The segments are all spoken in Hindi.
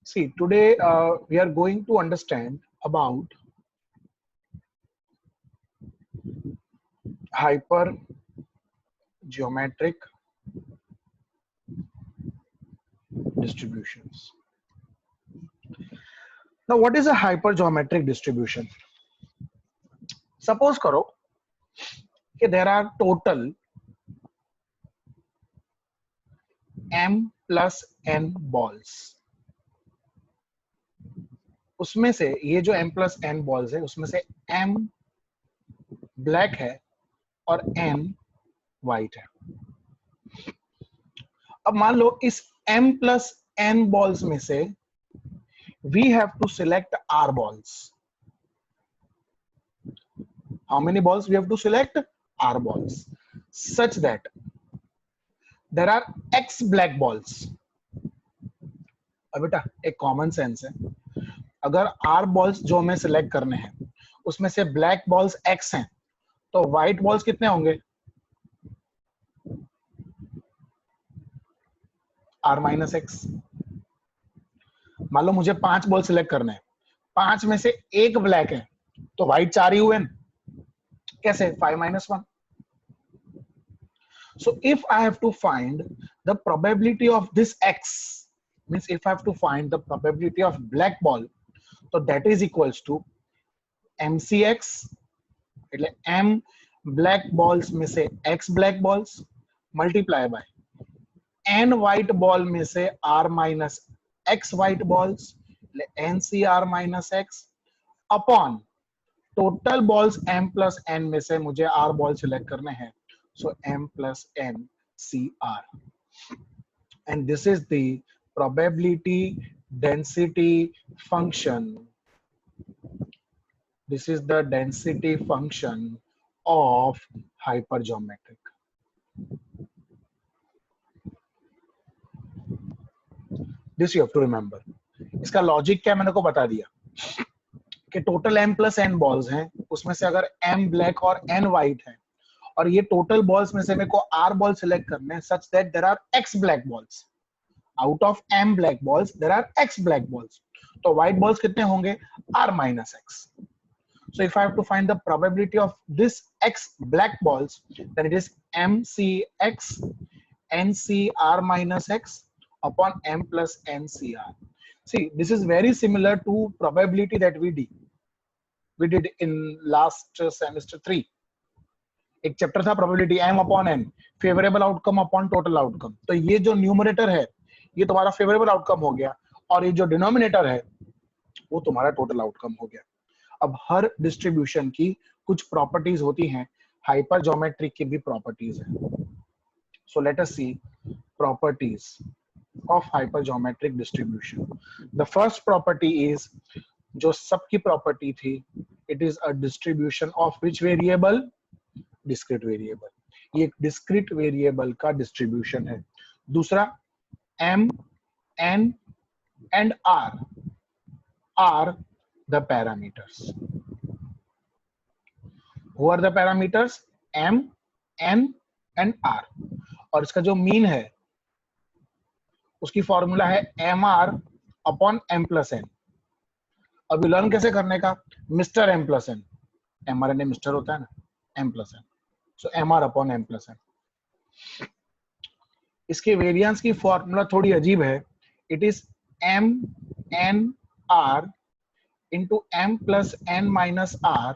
See, today we are going to understand about hypergeometric distributions. Now, what is a hypergeometric distribution? Suppose करो कि there are total m plus n balls. उसमें से ये जो m plus n balls है उसमें से m black है और n white है. अब मान लो इस m plus n balls में से we have to select r balls. How many balls we have to select? R balls, such that there are x black balls. अब बेटा एक कॉमन सेंस है, अगर R balls जो हमें सिलेक्ट करने हैं उसमें से ब्लैक बॉल्स x हैं तो व्हाइट बॉल्स कितने होंगे? R minus x. मान लो मुझे 5 बॉल सिलेक्ट करने हैं, 5 में से एक ब्लैक है तो व्हाइट 4 ही हुए. कैसे? 5 minus 1. So if I have to find the probability of this x, means if I have to find the probability of black ball, so that is equals to mcx, એટલે m black balls में से x black balls multiply by n white ball में से r minus x white balls, એટલે ncr minus x upon total balls m plus n में से मुझे r बॉल सिलेक्ट करने हैं, so m plus n cr, and this is the probability density function. This is the density function of hypergeometric. This you have to remember. इसका लॉजिक क्या मैंने को बता दिया कि total m plus n balls हैं, उसमें से अगर m ब्लैक और n व्हाइट है और ये टोटल बॉल्स में से मेरे को r बॉल सिलेक्ट करने हैं such that there are x black balls. Out of m black balls there are x black balls, तो व्हाइट बॉल्स कितने होंगे? r minus x. So if I have to find the probability of this x black balls, then it is mcx ncr minus x upon m plus ncr. See, this is very similar to probability that we did in last semester 3. एक चैप्टर था probability m upon n, favourable outcome upon total outcome. तो ये जो न्यूमरेटर है ये तुम्हारा फेवरेबल आउटकम हो गया और ये जो डिनोमिनेटर है वो तुम्हारा टोटल आउटकम हो गया. अब हर डिस्ट्रीब्यूशन की कुछ प्रॉपर्टीज होती हैं, हाइपर ज्योमेट्रिक की भी प्रॉपर्टीज है. So let us see properties of hypergeometric distribution. The first property is जो सबकी प्रॉपर्टी थी, it is a distribution of which variable? Discrete variable. ये एक discrete variable का distribution है. दूसरा m, n and r are the parameters. Who are the parameters? m, n and r. और इसका जो मीन है उसकी फॉर्मूला है mr upon m plus n. अभी लर्न कैसे करने का? Mister m plus n, mRNA mister होता है ना, m plus n, so mr upon m plus n. इसके वेरिएंस की फॉर्मूला थोड़ी अजीब है. It is m n r into m plus n minus r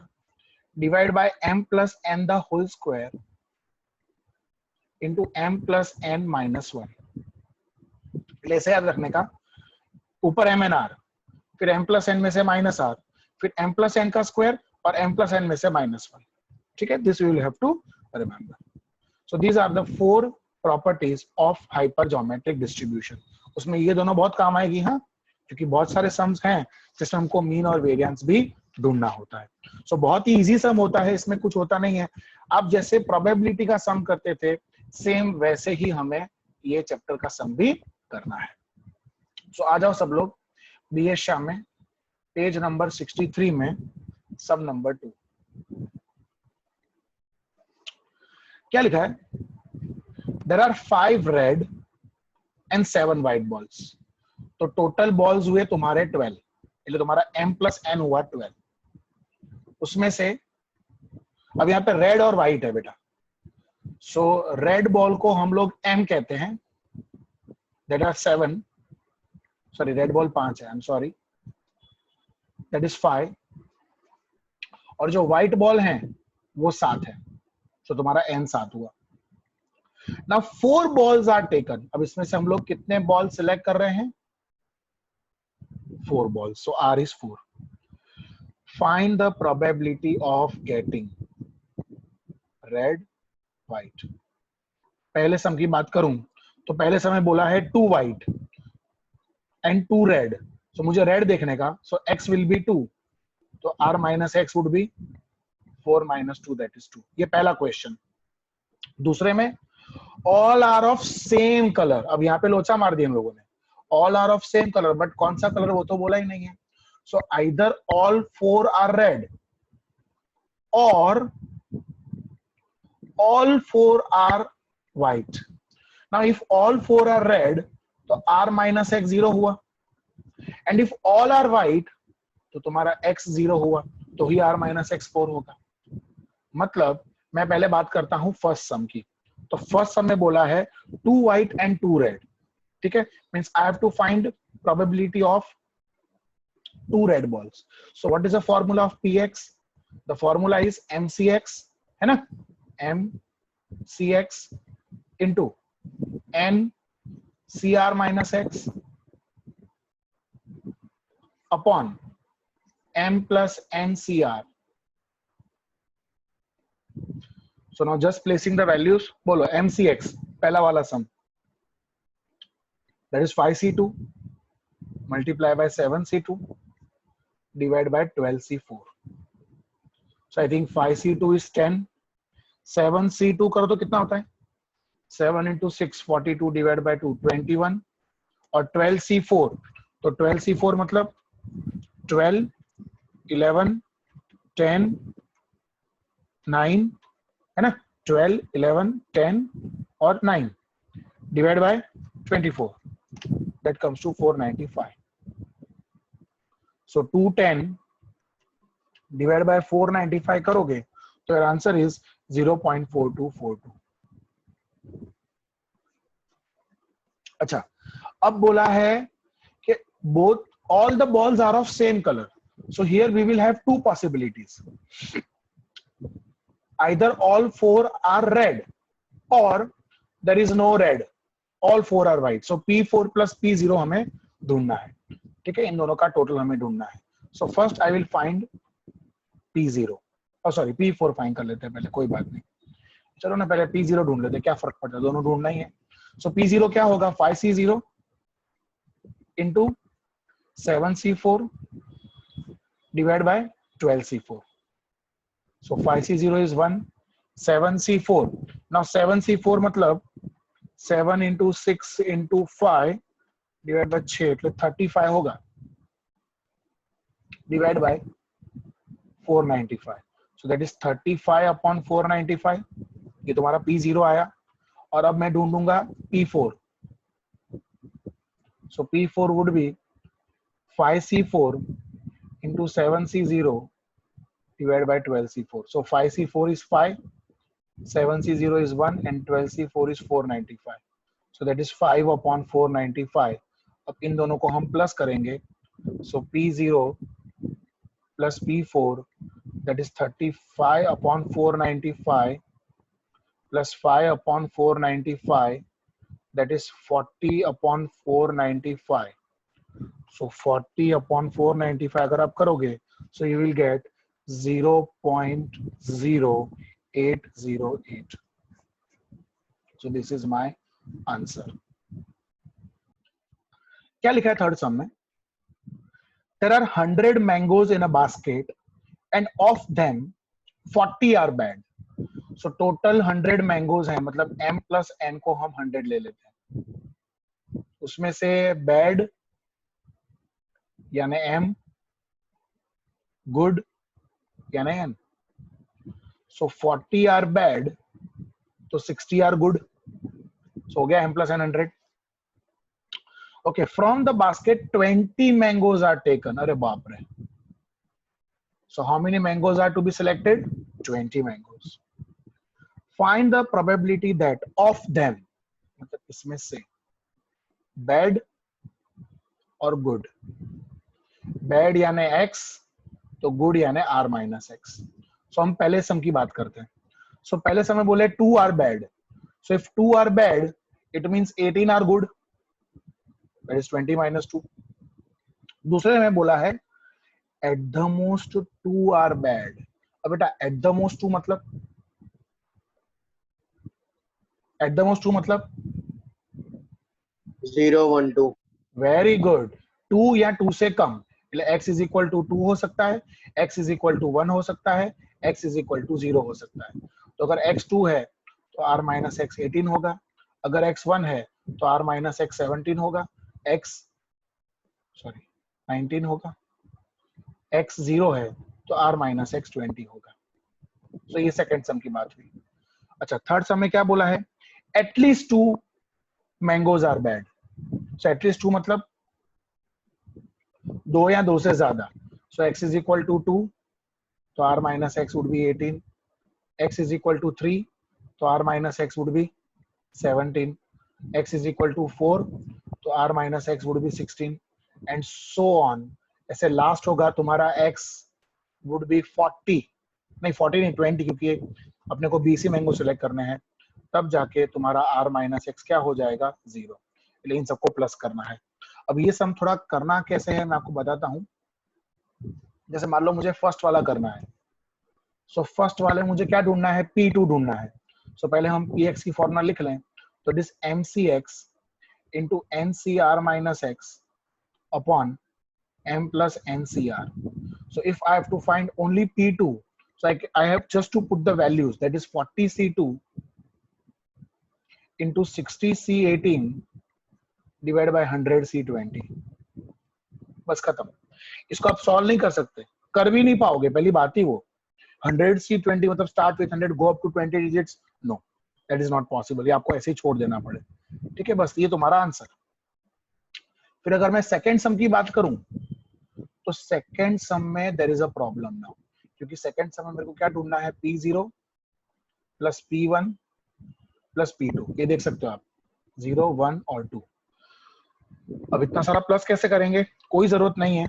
divide by m plus n the whole square into m plus n minus 1. ऐसे याद रखने का, ऊपर m n r, फिर m प्लस n में से माइनस r, फिर m प्लस n का स्क्वायर और m प्लस n में से माइनस 1. ठीक है, this you will have to remember. So these are the 4 properties of hypergeometric distribution. उसमें ये दोनों बहुत काम आएगी, हाँ, क्योंकि बहुत सारे सम्स हैं जिसमें हमको मीन और वेरिएंस भी ढूंढना होता है. सो बहुत ही इजी सम होता है, इसमें कुछ होता नहीं है. आप जैसे प्रोबेबिलिटी का सम करते थे सेम वैसे ही हमें ये चैप्टर का सम भी करना है. सो आ जाओ सब लोग BS शाह में पेज नंबर 63 में सम नंबर 2. क्या लिखा है? There are 5 red and 7 white balls. तो टोटल बॉल्स हुए तुम्हारे 12, એટલે तुम्हारा m प्लस n हुआ 12। उसमें से अब यहाँ पे रेड और व्हाइट है बेटा, सो रेड बॉल को हम लोग m कहते हैं, that r 7, sorry red ball 5 है, I am sorry, that is 5, और जो व्हाइट बॉल है वो 7 है, सो तुम्हारा n 7 हुआ। नाउ 4 बॉल्स आर टेकन, अब इसमें से हम लोग कितने बॉल सिलेक्ट कर रहे हैं, 4 balls, so R is 4. Find the probability of getting red, white. पहले सम की बात करूं तो पहले समय बोला है 2 white and 2 red, so मुझे red देखने का, so x will be 2, तो R minus x would be 4 minus 2, that is 2. ये पहला क्वेश्चन। दूसरे में all are of same color, अब यहाँ पे लोचा मार दिया हम लोगों ने, all are of same color, but कौन सा कलर वो तो बोला ही नहीं है, so either all 4 are red or all 4 are white. Now if all 4 are red तो r minus x 0 हुआ, and if all are white तो तुम्हारा x 0 हुआ, तो ही r minus x 4 होगा। मतलब मैं पहले बात करता हूं फर्स्ट सम की, तो फर्स्ट सम में बोला है 2 white and 2 red, ठीक है, means I have to find probability of 2 red balls. So what is the formula of px? The formula is mcx, है ना, mcx into n cr minus x upon m plus ncr. So now just placing the values, बोलो mcx पहला वाला sum, that is 5c2 multiply by 7c2 divide by 12c4. So I think 5c2 is 10, 7c2 करो तो कितना होता है, 7 into 6 42 divided by 2 21, और 12c4, तो 12c4 मतलब 12 11 10 9, है ना, 12 11 10 और 9 divide by 24, that comes to 495. So 210 divided by 495 करोगे तो your answer is 0.4242. अच्छा, अब बोला है कि both all the balls are of same color, so here we will have two possibilities, either all 4 are red or there is no red, all 4 are white, so p4 plus p0 हमें ढूंढना है, ठीक है, इन दोनों का टोटल हमें ढूंढना है। So first I will find p0, और सॉरी p4 फाइंड कर लेते हैं पहले, कोई बात नहीं, चलो ना पहले p0 ढूंढ लेते हैं, क्या फर्क पड़ता है, दोनों ढूंढना ही है। सो p0 क्या होगा, 5c0 into 7c4 divided by 12c4, so 5c0 is 1, 7c4, now 7c4 मतलब 7 into 6 into 5 divided by 6 એટલે 35 होगा, divide by 495, so that is 35 upon 495, ये तुम्हारा p0 आया। और अब मैं ढूंढूंगा p4, so p4 would be 5c4 into 7c0 divided by 12c4, so 5c4 is 5, 7c0 is 1 and 12c4 is 495, so that is 5 upon 495। अब इन दोनों को हम प्लस करेंगे, so p0 plus p4, that is 35 upon 495 plus 5 upon 495, that is 40 upon 495, so 40 upon 495 अगर आप करोगे so you will get 0.0808, so this is my answer। क्या लिखा है थर्ड सम में, there are 100 mangoes in a basket and of them 40 are bad, so total 100 mangoes हैं, मतलब m plus n को हम 100 ले लेते हैं, उसमें से bad यानी m, good यानी n, so 40 are bad तो 60 are good, so हो गया m plus n 100। Okay, from the basket 20 mangoes are taken. अरे बाप रे. So how many mangoes are to be selected? 20 mangoes. Find the probability that of them, मतलब इसमें से bad और good. Bad यानी x, तो good यानी r minus x. So हम पहले सम की बात करते हैं. So पहले समय बोले 2 are bad. So if 2 are bad, it means 18 are good. That is 20 minus 2. दूसरे में बोला है at the most 2 are bad. अब बेटा at the most 2 मतलब at the most 2 मतलब 0 1 2. Very good. 2 या 2 से कम, x इज इक्वल टू 2 हो सकता है, x इज इक्वल टू 1 हो सकता है, x इज इक्वल टू 0 हो सकता है. तो अगर x 2 है तो r माइनस x 18 होगा, अगर x 1 है तो r माइनस x 17 होगा, x 19 होगा, x 0 है तो r माइनस x 20 होगा. तो ये सेकंड सम की बात हुई. अच्छा, थर्ड सम में क्या बोला है? At least 2 mangoes are bad. So at least 2 मतलब 2 या 2 से ज्यादा. So x is equal to 2 तो r minus x would be 18, x is equal to 3 तो r minus x would be 17, x is equal to 4 तो r minus x would be 16 and so on. ऐसे लास्ट होगा तुम्हारा x वुड बी 40, नहीं 40 नहीं 20, क्योंकि अपने को BC मैंगो सिलेक्ट करने हैं, तब जाके तुम्हारा r माइनस x क्या हो जाएगा? 0. इन सबको प्लस करना है. अब ये सम थोड़ा करना कैसे है मैं आपको बताता हूं. जैसे मान लो मुझे फर्स्ट वाला करना है, सो फर्स्ट वाले मुझे क्या ढूंढना है? P2 ढूंढना है. सो पहले हम Px की फॉर्मूला लिख लें. तो this MCx into NCR minus x upon M plus NCR. So if I have to find only P2, so I have just to put the values, that is 40C2 into 60C18 divided by 100C20. बस खत्म. इसको आप सॉल्व नहीं कर सकते, कर भी नहीं पाओगे, पहली बात ही वो. 100C20 मतलब start with 100 go up to 20 digits, no, that is not possible. ये आपको ऐसे ही छोड़ देना पड़े. ठीक है, बस ये तुम्हारा आंसर. फिर अगर मैं सेकंड सम की बात करूं तो सेकंड सम में there is a problem now, क्योंकि सेकंड सम में मेरे को क्या ढूंढना है? P0 plus P1 plus P2. ये देख सकते हो आप, 0 1 और 2. अब इतना सारा प्लस कैसे करेंगे? कोई जरूरत नहीं है,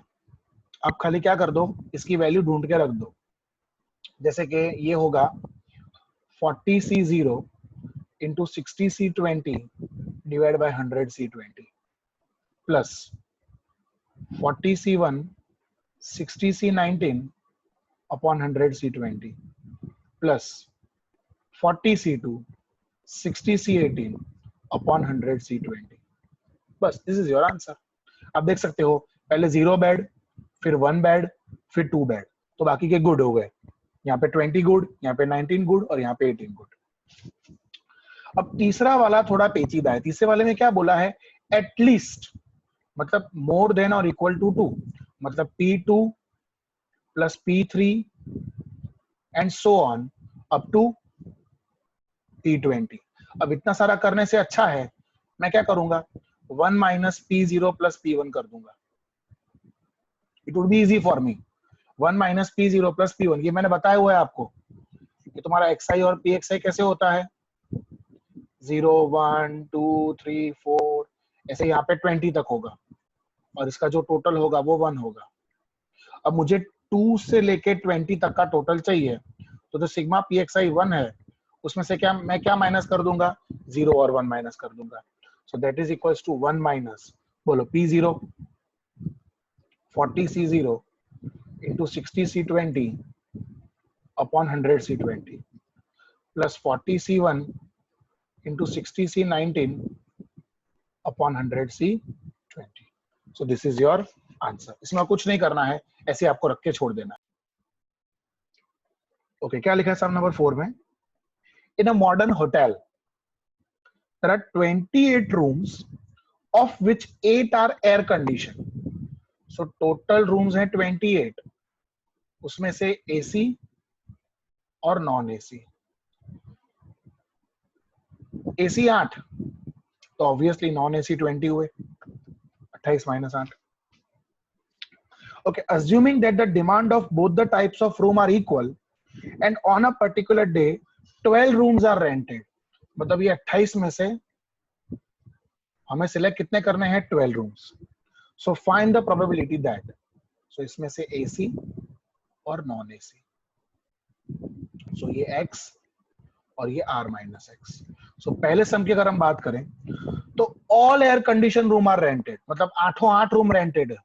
आप खाली क्या कर दो, इसकी वैल्यू ढूंढ के रख दो. जैसे कि ये होगा 40C0 into 60C20 divided by 100C20 plus 40C1 60C19 upon 100C20 plus 40C2 60C18 upon 100C20. बस, दिस इज योर आंसर. आप देख सकते हो, पहले 0 बैड, फिर 1 बैड, फिर 2 बैड, तो बाकी के गुड हो गए. यहाँ पे 20 गुड, यहाँ पे 19 गुड और यहाँ पे 18 गुड. अब तीसरा वाला थोड़ा पेचीदा है. तीसरे वाले में क्या बोला है? एटलीस्ट, मतलब मोर देन और इक्वल टू 2, मतलब P2 plus P3 and so on up to P20. अब इतना सारा करने से अच्छा है मैं क्या करूंगा? 1 माइनस P0 प्लस P1 कर दूंगा. It would be easy for me. 1 minus P0 plus P1, ये मैंने बताया हुआ है आपको कि तुम्हारा XI और PXI कैसे होता है. 0 1 2 3 4 ऐसे यहाँ पे 20 तक होगा और इसका जो टोटल होगा वो 1 होगा. अब मुझे 2 से लेके 20 तक का टोटल चाहिए, तो जो सिग्मा PXI 1 है उसमें से क्या मैं क्या माइनस कर दूंगा? 0 और 1 माइनस कर दूंगा. So that is equals to 1 minus, बोलो, P0 40C0 into 60C20 upon 100C20 plus 40C1 into 60C19 upon 100C20. So this is your answer. इसमें कुछ नहीं करना है, ऐसे आपको रख के छोड़ देना है. ओके, क्या लिखा है सम नंबर 4 में? In a modern hotel, there are 28 rooms, of which 8 are air conditioned. So total rooms हैं 28, उसमें से AC और नॉन AC. AC 8 तो ऑब्वियसली नॉन AC 20 हुए. 28 minus 8. Okay, assuming that the demand of both the types of room are equal and on a particular day 12 rooms are rented, मतलब ये 28 में से हमें सिलेक्ट कितने करने हैं? 12 rooms. So find the probability that, so इसमें से AC और नॉन AC, so ये X और ये R minus X. So पहले सम की अगर हम बात करें तो all air condition room are rented, मतलब 8 रूम रेंटेड है,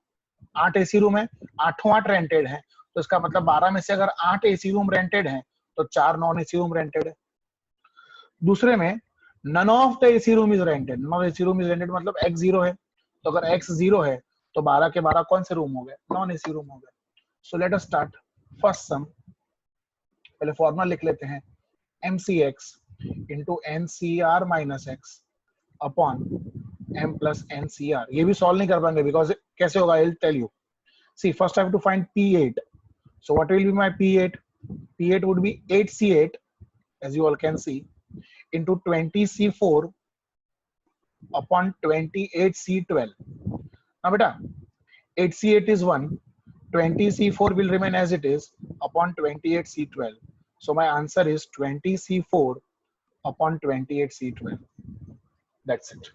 8 AC रूम है, 8 रेंटेड है, तो इसका मतलब 12 में से अगर 8 AC रूम रेंटेड हैं तो 4 नॉन AC रूम रेंटेड है. दूसरे में none of the AC room is rented, non AC room is rented मतलब X 0 है, तो अगर X 0 है तो 12 के 12 कौन से रूम हो गए? नॉन AC रूम हो गए. So let us start first sum. पहले फॉर्मूला लिख लेते हैं, MCX into NCR minus X upon M plus NCR. ये भी सॉल्व नहीं कर पाएंगे बिकॉज कैसे होगा? I'll tell you. See, first I have to find P8. So what will be my P8? P8 would be 8C8, as you all can see, into 20C4 upon 28C12. Now beta, 8C8 is 1, 20C4 will remain as it is upon 28C12. So my answer is 20C4 upon 28C12. That's it.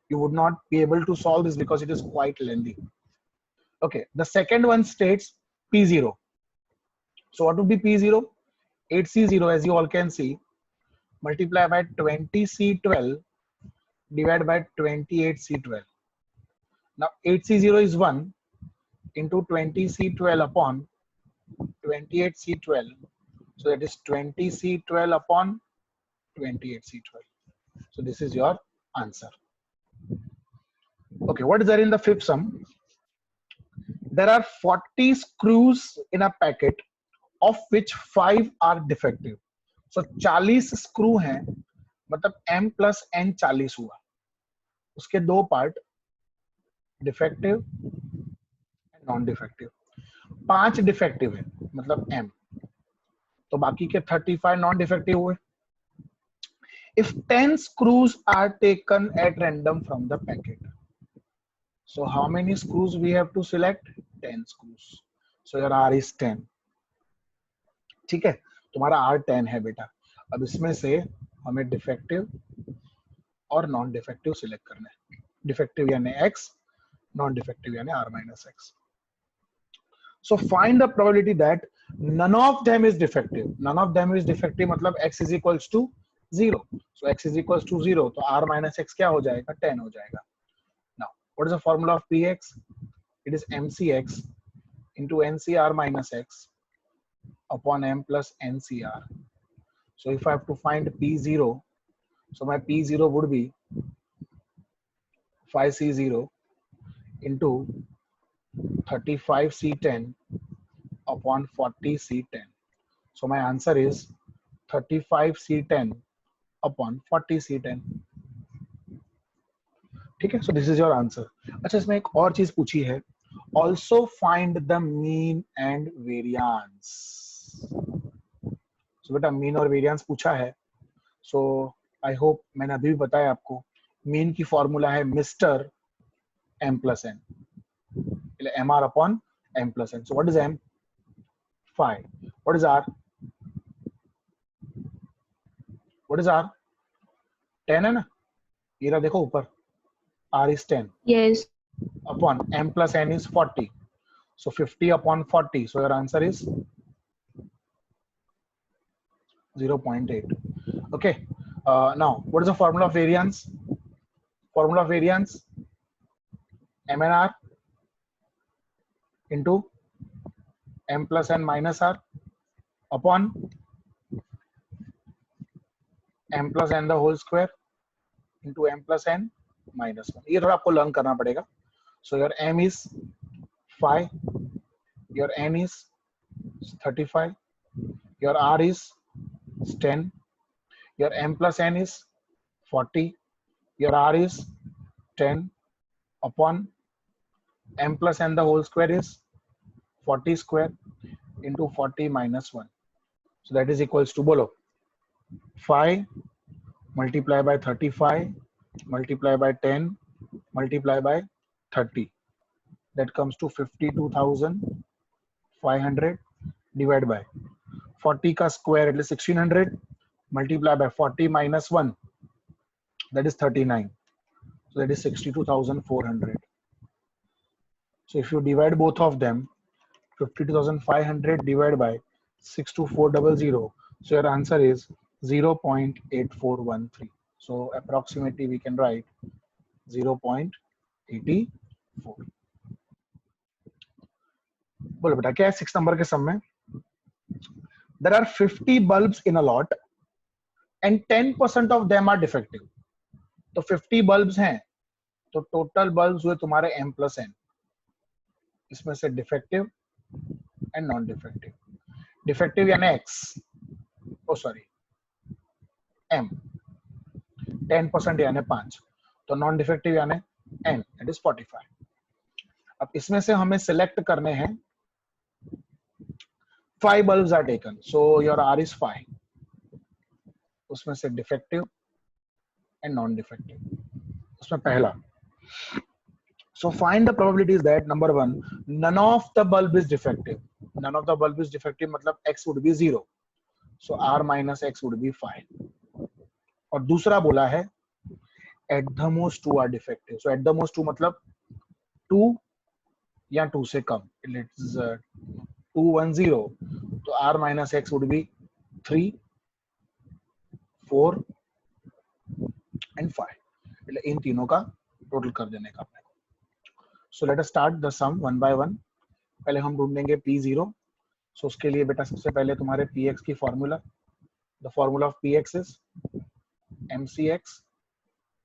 You would not be able to solve this because it is quite lengthy. Okay, the second one states P0. So what would be P0? 8C0, as you all can see, multiply by 20C12 divided by 28C12. Now 8C0 is 1 into 20C12 upon 28C12. So that is 20C12 upon 28C12. So this is your answer. Okay, what is there in the fifth sum? There are 40 screws in a packet of which 5 are defective. So 40 screw हैं, मतलब M plus N 40 हुआ, उसके दो part defective and non defective. 5 defective है मतलब M, तो बाकी के 35 नॉन डिफेक्टिव हुए. If 10 screws are taken at random from the packet, so how many screws we have to select? 10 screws. So your R is 10. ठीक है, तुम्हारा R 10 है बेटा. अब इसमें से हमें डिफेक्टिव और नॉन डिफेक्टिव सिलेक्ट करना है. डिफेक्टिव यानी X, नॉन डिफेक्टिव यानी R minus X. So find the probability that none of them is defective. None of them is defective मतलब X is equals to 0. So X is equals to 0, तो R minus X क्या हो जाएगा? 10 हो जाएगा. Now, what is the formula of Px? It is MCX into NCR minus X upon M plus NCR. So if I have to find P0, so my P0 would be 5C0 into 35C10 upon 40C10. So my answer is 35C10 upon 40C10. ठीक है, so this is your answer. अच्छा, इसमें एक और चीज पूछी है, also find the mean and variance. So बेटा mean और variance पूछा है, so I hope मैंने अभी भी बताया आपको. mean की फॉर्मूला है mister M plus N, MR upon M plus N. So what is M? 5. What is R? What is R? 10 है ना, ये रहा देखो ऊपर, R is 10. Yes. Upon M plus N is 40. So 50 upon 40. So your answer is 0.8. Okay. Now, what is the formula of variance? Formula of variance, M and R into M plus N minus R upon M plus N the whole square into M plus N minus 1. ये थोड़ा आपको लर्न करना पड़ेगा. So your M is 5, your N is 35, your R is 10, your M plus N is 40, your R is 10 upon M plus N the whole square is 40 square into 40 minus 1. So that is equals to, bolo, 5 multiply by 35 multiply by 10 multiply by 30, that comes to 52,500 divided by 40 का square એટલે 1600 multiply by 40 minus 1, that is 39, so that is 62,400. So if you divide both of them, 52,500 divided by 62400, so your answer is 0.8413. So approximately we can write 0.84. बोलो बेटा क्या है 6 नंबर के सम में? There are 50 bulbs in a lot and 10% of them are defective. तो 50 bulbs हैं, तो total bulbs हुए तुम्हारे m plus n. इसमें से defective and non-defective. Defective यानी x, oh sorry, m. 10% यानी 5. तो non-defective यानी n, that is 45. अब इसमें से हमें select करने हैं 5 bulbs are taken, so your R is 5. उसमें से defective and non-defective. उसमें पहला. So find the probabilities that number 1, none of the bulb is defective. None of the bulb is defective मतलब x would be 0. So R minus x would be 5. और दूसरा बोला है at the most 2 are defective. So at the most 2 मतलब 2 या 2 से कम. It's 2, 1, 0. तो R minus x would be 3, 4 and 5. એટલે इन तीनों का टोटल कर देने का अपने को. So let us start the sum one by one. पहले हम ढूंढेंगे P0. So उसके लिए बेटा सबसे पहले तुम्हारे Px की formula. The formula of Px is mcx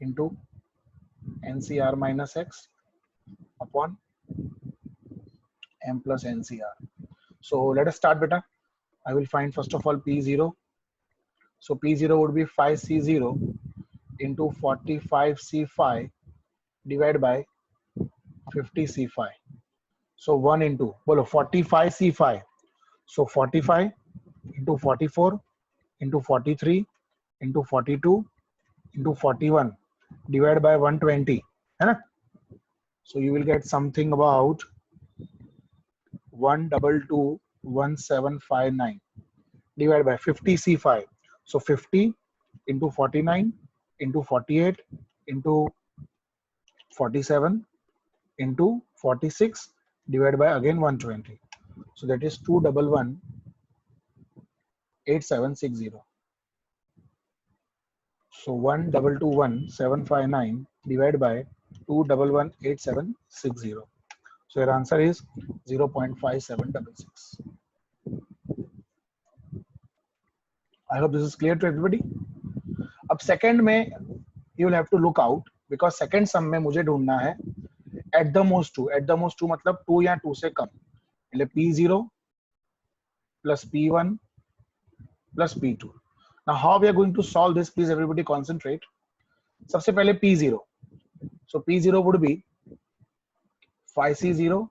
into ncr minus x upon m plus ncr. So let us start beta. I will find first of all P0. So P0 would be 5C0 into 45C5 divided by 50C5. So 1 into, bolo 45C5. So 45 into 44 into 43 into 42 into 41 divided by 120. है ना? So you will get something about 1221759 divided by 50C5. So 50 into 49 into 48 into 47 into 46 divided by again 120. So that is 2118760. So 1221759 divided by 2118760. So your answer is 0.5766. I hope this is clear to everybody. अब second में you will have to look out because second sum में मुझे ढूंढना है at the most 2. At the most 2 मतलब 2 या 2 से कम. એટલે P0 plus P1 plus P2. Now how we are going to solve this? Please everybody concentrate. सबसे पहले P0. So P0 would be 5C0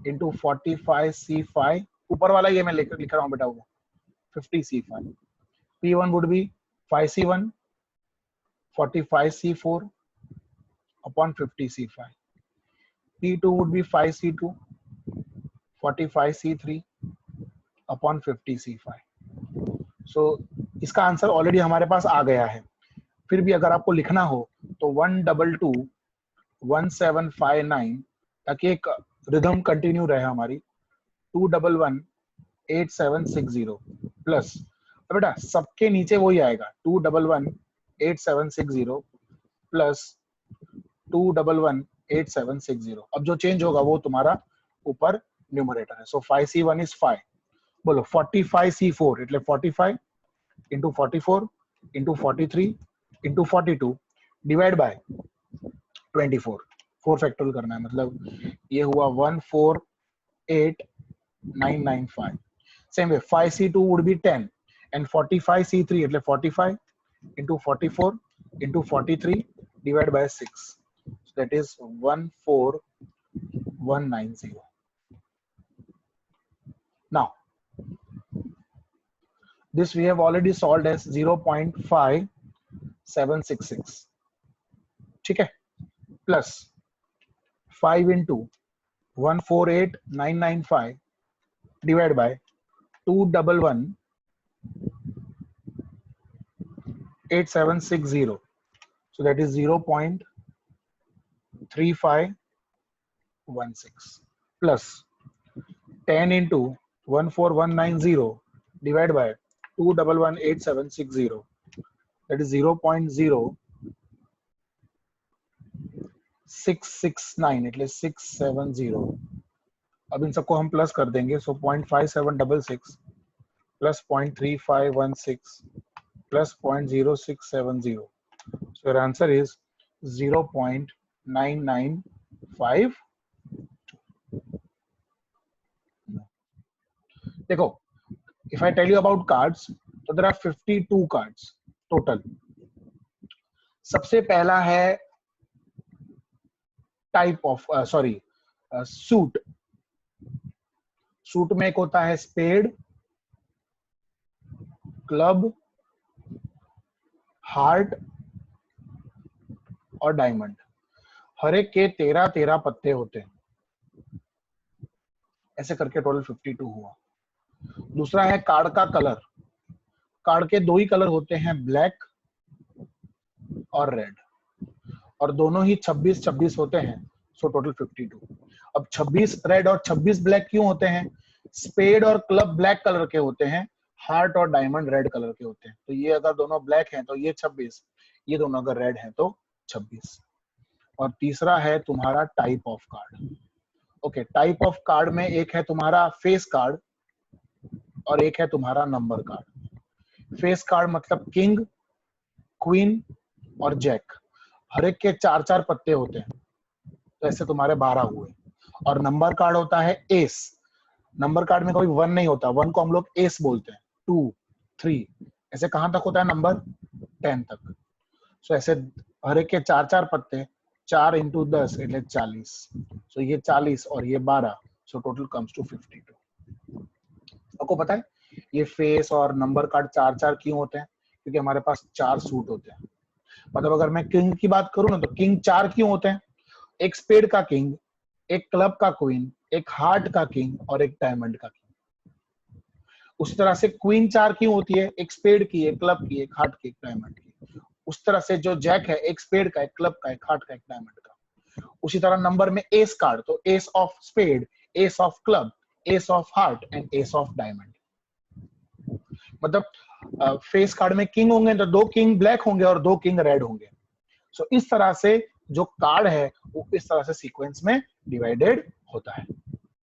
into 45C5. ऊपर वाला ये मैं लिख रहा हूँ बेटा वो 50C5. P1 would be 5C1 45C4 upon 50C5. P2 would be 5C2 45C3 upon 50C5. So इसका आंसर ऑलरेडी हमारे पास आ गया है. फिर भी अगर आपको लिखना हो तो 1221759 ताकि एक रिदम कंटिन्यू रहे हमारी 2118760 प्लस बेटा सबके नीचे वही आएगा 2118760 प्लस 2118760. अब जो चेंज होगा वो तुम्हारा ऊपर न्यूमरेटर है. सो 5C1 is 5. बोलो 45C4 એટલે 45 into 44 into 43 into 42 divide by 24. 4 factorial करना है मतलब ये हुआ 148995. Same way 5C2 would be 10 and 45C3 એટલે 45 into 44 into 43 divided by 6. So that is 14190. Now this we have already solved as 0.5766. ठीक है, plus 5 into 148995 divided by 2118760. So that is 0.3516 plus 10 into 14190 divided by 2118760. That is 0.0669 એટલે 670. अब इन सबको हम प्लस कर देंगे, सो 0.5766 plus 0.3516 plus 0.0670. So your answer is 0.995. देखो, if I tell you about cards, तो there are 52 cards total. सबसे पहला है टाइप ऑफ सूट. सूट में एक होता है स्पेड, क्लब, हार्ट और डायमंड. हर एक के 13-13 पत्ते होते हैं. ऐसे करके टोटल 52 हुआ. दूसरा है कार्ड का कलर. कार्ड के दो ही कलर होते हैं, ब्लैक और रेड, और दोनों ही 26-26 होते हैं. So total 52. अब 26 रेड और 26 ब्लैक क्यों होते हैं? स्पेड और क्लब ब्लैक कलर के होते हैं, हार्ट और डायमंड रेड कलर के होते हैं. तो ये अगर दोनों ब्लैक हैं तो ये 26, ये दोनों अगर रेड हैं तो 26. और तीसरा है तुम्हारा type of card. Okay, type of card में एक है तुम्हारा फेस कार्ड और एक है तुम्हारा नंबर कार्ड. फेस कार्ड मतलब किंग, क्वीन और जैक. हर एक के 4-4 पत्ते होते हैं, तो ऐसे तुम्हारे 12 हुए. और नंबर कार्ड होता है एस. नंबर कार्ड में कोई 1 नहीं होता, 1 को हम लोग एस बोलते हैं. 2, 3 ऐसे कहां तक होता है नंबर? 10 तक. सो ऐसे हर एक के 4-4 पत्ते, 4 into 10 એટલે 40. सो ये 40 और ये 12, सो टोटल कम्स टू 52. आपको पता है ये फेस और नंबर कार्ड 4-4 क्यों होते हैं? क्योंकि हमारे पास 4 सूट होते हैं. मतलब अगर मैं किंग की बात करूं ना, तो किंग 4 क्यों होते हैं? एक स्पेड का किंग, एक क्लब का क्वीन, एक हार्ट का किंग और एक डायमंड का किंग. उसी तरह से क्वीन 4 क्यों होती है? एक स्पेड की, एक क्लब की, एक हार्ट की, एक डायमंड की. उस तरह से जो जैक है, एक स्पेड का, एक क्लब का, एक हार्ट का, एक डायमंड का. उसी तरह नंबर में एस कार्ड, तो ace of spade, ace of club, ace of heart and ace of diamond. मतलब फेस कार्ड में किंग होंगे तो 2 किंग ब्लैक होंगे और 2 किंग रेड होंगे. सो इस तरह से जो कार्ड है वो इस तरह से सीक्वेंस में डिवाइडेड होता है.